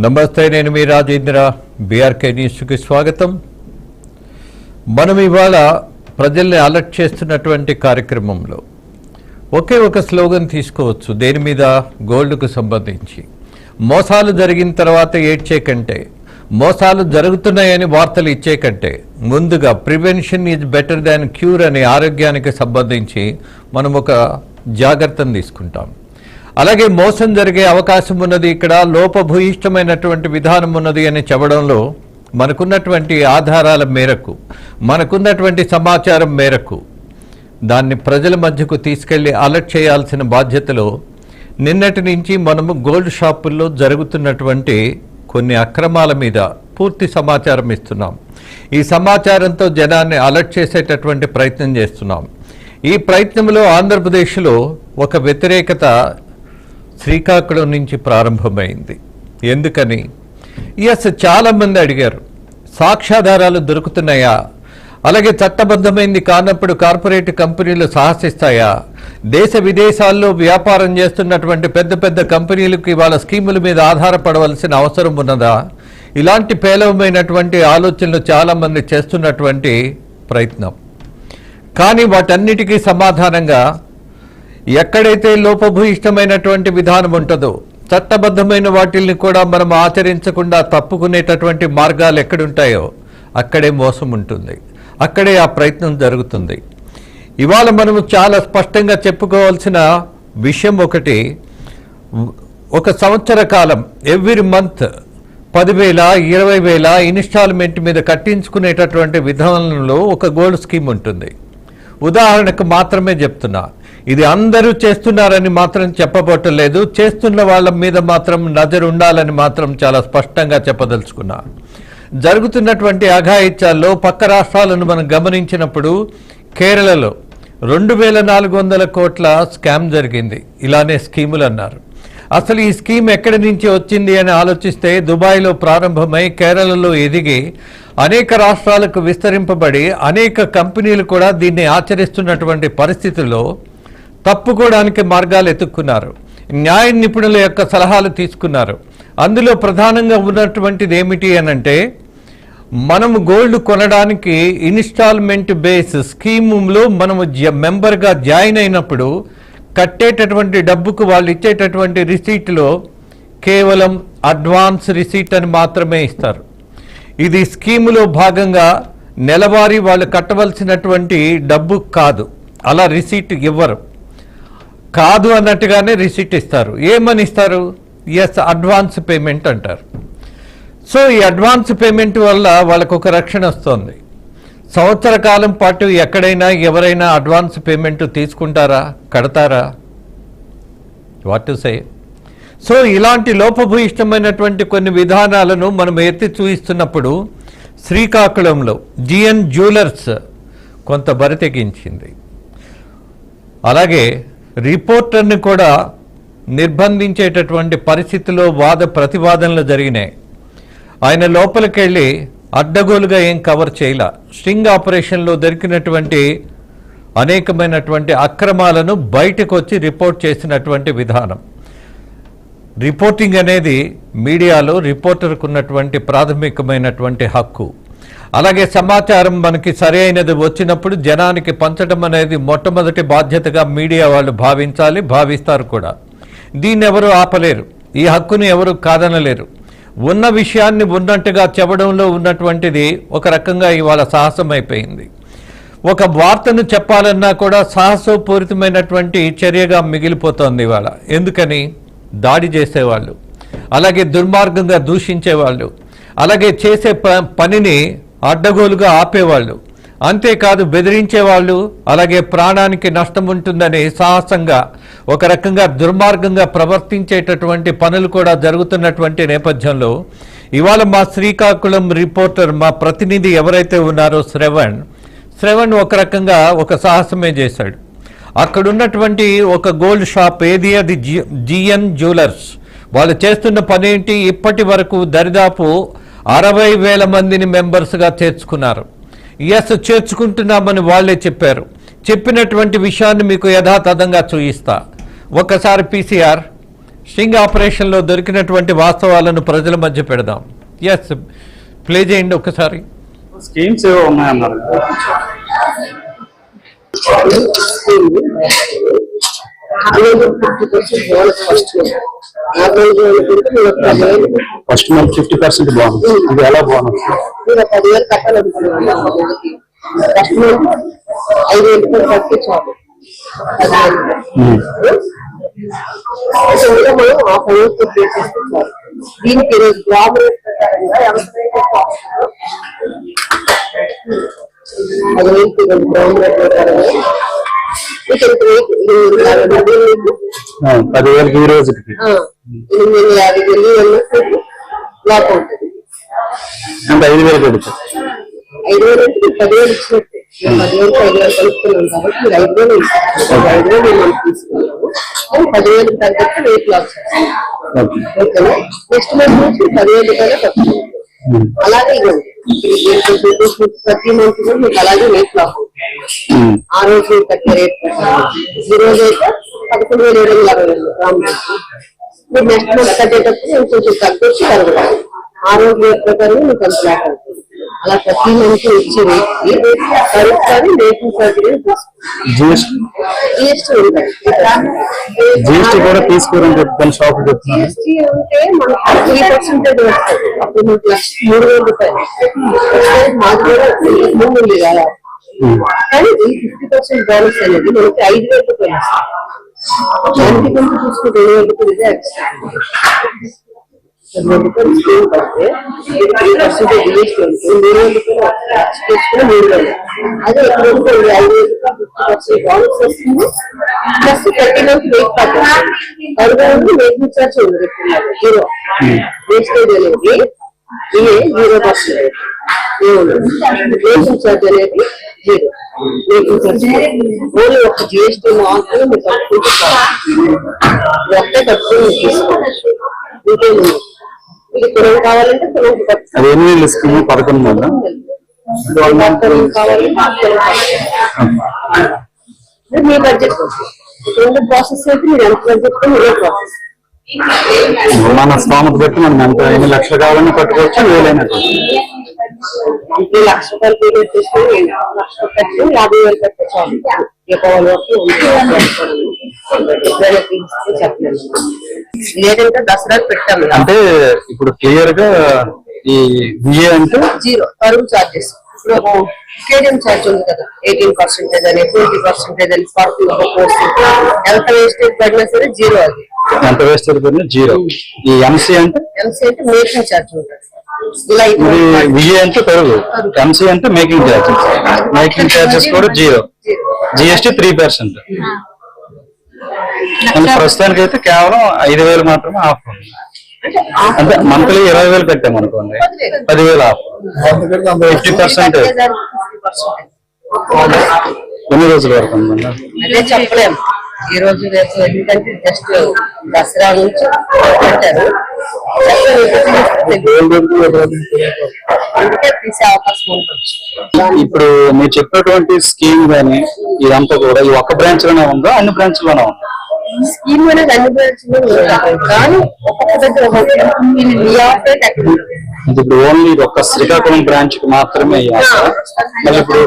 నమస్తే, నేను మీ రాజేంద్ర. బీఆర్కే న్యూస్కి స్వాగతం. మనం ఇవాళ ప్రజల్ని అలర్ట్ చేస్తున్నటువంటి కార్యక్రమంలో ఒకే ఒక స్లోగన్ తీసుకోవచ్చు. దేని మీద? గోల్డ్కు సంబంధించి. మోసాలు జరిగిన తర్వాత ఏడ్చే కంటే, మోసాలు జరుగుతున్నాయని వార్తలు ఇచ్చే కంటే ముందుగా prevention is better than cure అనే ఆరోగ్యానికి సంబంధించి మనం ఒక జాగ్రత్తను తీసుకుంటాం. అలాగే మోసం జరిగే అవకాశం ఉన్నది, ఇక్కడ లోపభూయిష్టమైనటువంటి విధానం ఉన్నది అని చెప్పడంలో మనకున్నటువంటి ఆధారాల మేరకు, మనకున్నటువంటి సమాచారం మేరకు దాన్ని ప్రజల మధ్యకు తీసుకెళ్లి అలర్ట్ చేయాల్సిన బాధ్యతలో నిన్నటి నుంచి మనము గోల్డ్ షాపుల్లో జరుగుతున్నటువంటి కొన్ని అక్రమాల మీద పూర్తి సమాచారం ఇస్తున్నాం. ఈ సమాచారంతో జనాన్ని అలర్ట్ చేసేటటువంటి ప్రయత్నం చేస్తున్నాం. ఈ ప్రయత్నంలో ఆంధ్రప్రదేశ్లో ఒక వ్యతిరేకత శ్రీకాకుళం నుంచి ప్రారంభమైంది. ఎందుకని? చాలామంది అడిగారు, సాక్ష్యాధారాలు దొరుకుతున్నాయా? అలాగే చట్టబద్ధమైంది కానప్పుడు కార్పొరేట్ కంపెనీలు సాహసిస్తాయా? దేశ విదేశాల్లో వ్యాపారం చేస్తున్నటువంటి పెద్ద పెద్ద కంపెనీలకు వాళ్ళ స్కీముల మీద ఆధారపడవలసిన అవసరం ఉన్నదా? ఇలాంటి పేలవమైనటువంటి ఆలోచనలు చాలామంది చేస్తున్నటువంటి ప్రయత్నం. కానీ వాటన్నిటికీ సమాధానంగా ఎక్కడైతే లోపభూయిష్టమైనటువంటి విధానం ఉంటుందో, చట్టబద్ధమైన వాటిల్ని కూడా మనం ఆచరించకుండా తప్పుకునేటటువంటి మార్గాలు ఎక్కడుంటాయో అక్కడే మోసం ఉంటుంది, అక్కడే ఆ ప్రయత్నం జరుగుతుంది. ఇవాళ మనము చాలా స్పష్టంగా చెప్పుకోవాల్సిన విషయం ఒకటి, ఒక సంవత్సర కాలం ఎవ్రీ మంత్ 10,000, 20,000 ఇన్స్టాల్మెంట్ మీద కట్టించుకునేటటువంటి విధానంలో ఒక గోల్డ్ స్కీమ్ ఉంటుంది. ఉదాహరణకు మాత్రమే చెప్తున్నా, ఇది అందరూ చేస్తున్నారని మాత్రం చెప్పబోటలేదు, చేస్తున్న వాళ్ళ మీద మాత్రం నజరు ఉండాలని మాత్రం చాలా స్పష్టంగా చెప్పదలుచుకున్నా. జరుగుతున్నటువంటి అఘాయిత్యాల్లో పక్క రాష్ట్రాలను మనం గమనించినప్పుడు కేరళలో 2,400 కోట్ల స్కామ్ జరిగింది. ఇలానే స్కీములు అన్నారు. అసలు ఈ స్కీమ్ ఎక్కడి నుంచి వచ్చింది అని ఆలోచిస్తే దుబాయ్లో ప్రారంభమై కేరళలో ఎదిగి అనేక రాష్ట్రాలకు విస్తరింపబడి అనేక కంపెనీలు కూడా దీన్ని ఆచరిస్తున్నటువంటి పరిస్థితుల్లో తప్పుకోవడానికి మార్గాలు ఎత్తుక్కున్నారు. న్యాయ నిపుణుల యొక్క సలహాలు తీసుకున్నారు. అందులో ప్రధానంగా ఉన్నటువంటిది ఏమిటి అనంటే, మనము గోల్డ్ కొనడానికి ఇన్స్టాల్మెంట్ బేస్ స్కీములో మనము మెంబర్గా జాయిన్ అయినప్పుడు కట్టేటటువంటి డబ్బుకు వాళ్ళు ఇచ్చేటటువంటి రిసీట్లో కేవలం అడ్వాన్స్ రిసీట్ అని మాత్రమే ఇస్తారు. ఇది స్కీములో భాగంగా నెలవారీ వాళ్ళు కట్టవలసినటువంటి డబ్బు కాదు. అలా రిసీట్ ఇవ్వరు. కాదు అన్నట్టుగానే రిసీట్ ఇస్తారు. ఏమని ఇస్తారు? అడ్వాన్స్ పేమెంట్ అంటారు. సో ఈ అడ్వాన్స్ పేమెంట్ వల్ల వాళ్ళకు ఒక రక్షణ వస్తుంది. సంవత్సర కాలం పాటు ఎక్కడైనా ఎవరైనా అడ్వాన్స్ పేమెంట్ తీసుకుంటారా? కడతారా? What to say? సో ఇలాంటి లోపభూయిష్టమైనటువంటి కొన్ని విధానాలను మనం ఎత్తి చూపిస్తున్నప్పుడు శ్రీకాకుళంలో జిఎన్ జ్యువెలర్స్ కొంత బరితెగించింది. అలాగే రిపోర్టర్ని కూడా నిర్బంధించేటటువంటి పరిస్థితిలో వాద ప్రతివాదనలు జరిగినాయి. ఆయన లోపలికి వెళ్ళి అడ్డగోలుగా ఏం కవర్ చేయలే. స్ట్రింగ్ ఆపరేషన్లో దొరికినటువంటి అనేకమైనటువంటి అక్రమాలను బయటకు వచ్చి రిపోర్ట్ చేసినటువంటి విధానం. రిపోర్టింగ్ అనేది మీడియాలో రిపోర్టర్కు ఉన్నటువంటి ప్రాథమికమైనటువంటి హక్కు. అలాగే సమాచారం మనకి సరైనది వచ్చినప్పుడు జనానికి పంచడం అనేది మొట్టమొదటి బాధ్యతగా మీడియా వాళ్ళు భావించాలి, భావిస్తారు కూడా. దీన్ని ఎవరు ఆపలేరు, ఈ హక్కుని ఎవరు కాదనలేరు. ఉన్న విషయాన్ని ఉన్నట్టుగా చెప్పడంలో ఉన్నటువంటిది ఒక రకంగా ఇవాళ సాహసం అయిపోయింది. ఒక వార్తను చెప్పాలన్నా కూడా సాహసోపూరితమైనటువంటి చర్యగా మిగిలిపోతోంది ఇవాళ. ఎందుకని? దాడి చేసేవాళ్ళు, అలాగే దుర్మార్గంగా దూషించేవాళ్ళు, అలాగే చేసే పనిని అడ్డగోలుగా ఆపేవాళ్ళు, అంతేకాదు బెదిరించేవాళ్ళు, అలాగే ప్రాణానికి నష్టం ఉంటుందని సాహసంగా ఒక రకంగా దుర్మార్గంగా ప్రవర్తించేటటువంటి పనులు కూడా జరుగుతున్నటువంటి నేపథ్యంలో ఇవాళ మా శ్రీకాకుళం రిపోర్టర్, మా ప్రతినిధి ఎవరైతే ఉన్నారో శ్రవణ్ ఒక రకంగా ఒక సాహసమే చేశాడు. అక్కడున్నటువంటి ఒక గోల్డ్ షాప్ ఏది? అది జిఎన్ జ్యువెలర్స్. వాళ్ళు చేస్తున్న పని ఏంటి? ఇప్పటి వరకు దరిదాపు 60,000 మందిని మెంబర్స్గా చేర్చుకున్నారు. చేర్చుకుంటున్నామని వాళ్ళే చెప్పారు. చెప్పినటువంటి విషయాన్ని మీకు యథాతథంగా చూయిస్తా. ఒకసారి పీసీఆర్ స్టింగ్ ఆపరేషన్లో దొరికినటువంటి వాస్తవాలను ప్రజల మధ్య పెడదాం. ఎస్, ప్లే చేయండి ఒకసారి. స్కీమ్స్ ఏవో ఉన్నాయన్నారు. ఫస్ట్ మంత్ 50% బాగుంది. ఇది ఎలా బాగుంది? 10,000 కట్టాలనుకున్నాను. ఫస్ట్ మంత్ 5,000 కట్టి చాలు. మనం ఆ ఫైనాన్స్ పే చేస్తే చాలు. దీనికి ఈరోజు జాబ్ రేట్ ప్రకారంగా ఎవరికైతే 10,000 గ్రామ్ రేట్ ప్రకారంగా 10,000 ఈ రోజుకి 850 లాక్ అవుతుంది. అంటే 5,000 పెడుతుంది. 5,000 అంటే 10,000 ఇచ్చినట్టే. 10,000 కలుపుతున్నాం కాబట్టి మీరు 5,000 ఇస్తారు. 5,000 మనం తీసుకున్నాము. 10,000 తగ్గట్టు రేట్ లాక్ చేస్తాం. ఓకేనా? నెక్స్ట్ మంత్ నుంచి 10,000 కన్నా తక్కువ. అలాగే ఇవ్వండి. ప్రతి మంత్ కూడా మీకు అలాగే రేట్ లాక్ అవుతుంది. ఆ రోజు కట్టే రేట్ ఈ రోజు అయితే 11,750 గ్రాములు. మీరు నెక్స్ట్ మంత్ కట్టేటప్పుడు కొంచెం తగ్గొచ్చి కలగలేదు. ఆ రోజు రేట్ ప్రకారం మీకు అంత లాక్ అవుతుంది. అలా ప్రతి మంత్ ఇచ్చే రేట్ కలుపుకొని రేటింగ్ సర్టిఫికేట్ జిఎస్టీ ఉంటాయి. జిఎస్టీ కూడా తీసుకోవడం చెప్తాను. షాప్ చెప్తున్నాను. జిఎస్టీ ఉంటే మనకు 3% వస్తుంది. అప్పుడు మీకు 3,000 రూపాయలు. మాది కూడా ముందు ఉంది కదా. కానీ ఈ 50% బోనస్ అనేది మనకి 5,000 రూపాయలు వస్తుంది. దానికి కొంచెం చూసుకుంటే 2,000 రూపాయలు ఎక్స్ట్రా. 2,000 రూపాయలు స్కీమ్ పడితే 3% జిఎస్టీ ఉంటుంది. 2,000 రూపాయలు చేసుకుని 3,000. అదే 5,000 రూపాయలు 50% బోనస్ వస్తుంది. ప్లస్ 30 మంత్ వెయిట్ పడుతుంది. తరువాత వెయిటింగ్ ఛార్జ్ ఉంది. 0 వేస్టేజ్ అనేది 0%. వెయిటింగ్ ఛార్జ్ అనేది 0. వెయిటింగ్ ఛార్జ్ ఓన్లీ ఒక జిఎస్టీ మాత్రమే మీరు కట్టుకుంటే ఒకే కట్టుకుని తీసుకోవచ్చు. ఇంకేమి ఇది పొలం కావాలంటే పొలం అది ఎన్ని నెలలు స్కీమ్? 11 నెలలు కావాలంటే మీ బడ్జెట్ రెండు ప్రాసెస్ అయితే మీరు ఎంత బడ్జెట్ మీరే ప్రాసెస్. మన స్థామత బట్టి మనం ఎంత ఎన్ని లక్షలు కావాలని కట్టుకోవచ్చు. 1,00,000 రూపాయలు పే చేస్తే 1,00,000 కట్టి 50,000 కట్టే చాలు. దీపావళి వరకు చెప్పలేదు. లేదంటే దసరాకు పెట్టాము. అంటే ఇప్పుడు క్లియర్ గా ఈ విఏ అంటే 0 తరుగు చార్జెస్. ఇప్పుడు కేడిఎం ఛార్జ్ ఉంది కదా, 18% అని 20% అని పార్కింగ్ ఒక కోర్స్ ఎంత వేస్టేజ్ పడినా సరే 0. అది ఎంత వేస్టేజ్ పడినా 0. ఈ ఎంసీ అంటే మేకింగ్ ఛార్జ్ ఉంటుంది. విఏ అంటే తరుగు, ఎంసీ అంటే మేకింగ్ ఛార్జెస్. మేకింగ్ ఛార్జెస్ కూడా 0. జిఎస్టీ 3%. ప్రస్తుతానికి అయితే కేవలం 5,000 మాత్రమే ఆఫ్. అంటే మంత్లీ 20,000 కట్టాము అనుకోండి, 10,000 ఆఫ్. 50%. ఎన్ని రోజుల వరకు ఉందండి? అదే చెప్పలేము ఈ రోజు రేపు. ఎందుకంటే జస్ట్ దసరా నుంచి పెట్టారు. అందుకే తీసే అవకాశం ఉంటుంది. ఇప్పుడు మీరు చెప్పినటువంటి స్కీమ్ గానీ ఇదంతా కూడా ఈ ఒక్క బ్రాంచ్ లోనే ఉందా, అన్ని బ్రాంచ్ లోనే ఉందా? స్కీమ్ అనేది అన్ని బ్రాంచ్లో ఉంటాయి, కానీ ఒక్కొక్క దగ్గర ఇప్పుడు ఓన్లీ ఒక్క శ్రీకాకుళం బ్రాంచ్ కి మాత్రమే. మళ్ళీ ఇప్పుడు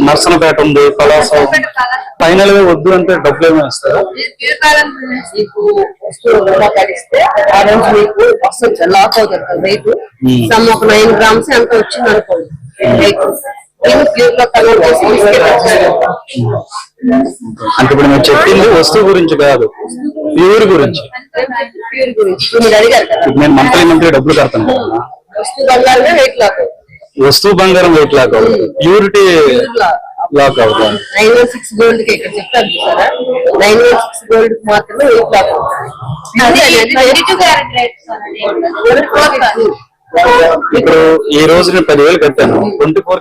నర్సనపేట ఉంది, పలాస. ఫైనల్ గా వద్దు అంటే డబ్బులు ఏమైనా ఇస్తారా? ఇస్తే ఆ రోజు మీకు వస్తుంది లాక్ అవుతుంది రేటు. సమ్ ఒక 9 గ్రామ్స్ ఎంత వచ్చింది అనుకోండి రేటు. అంటే ఇప్పుడు మీరు చెప్పింది వస్తువు గురించి కాదు, ప్యూర్ గురించి. మీరు అడిగారు కదా, నేను మంత్లీ డబ్బులు కడతాను కదా. వస్తువు బంగారమే వెయిట్ లాక్ అవుతుంది. వస్తువు బంగారం వెయిట్ లాక్ అవుతుంది, ప్యూరిటీ లాక్ అవుతుంది. 916 గోల్డ్ కి ఇక్కడ చెప్తారు చూసారా, 916 గోల్డ్ మాత్రమే వెయిట్ లాక్ అవుతుంది. ఇప్పుడు ఈ రోజు నేను 10,000 కట్టాను. 24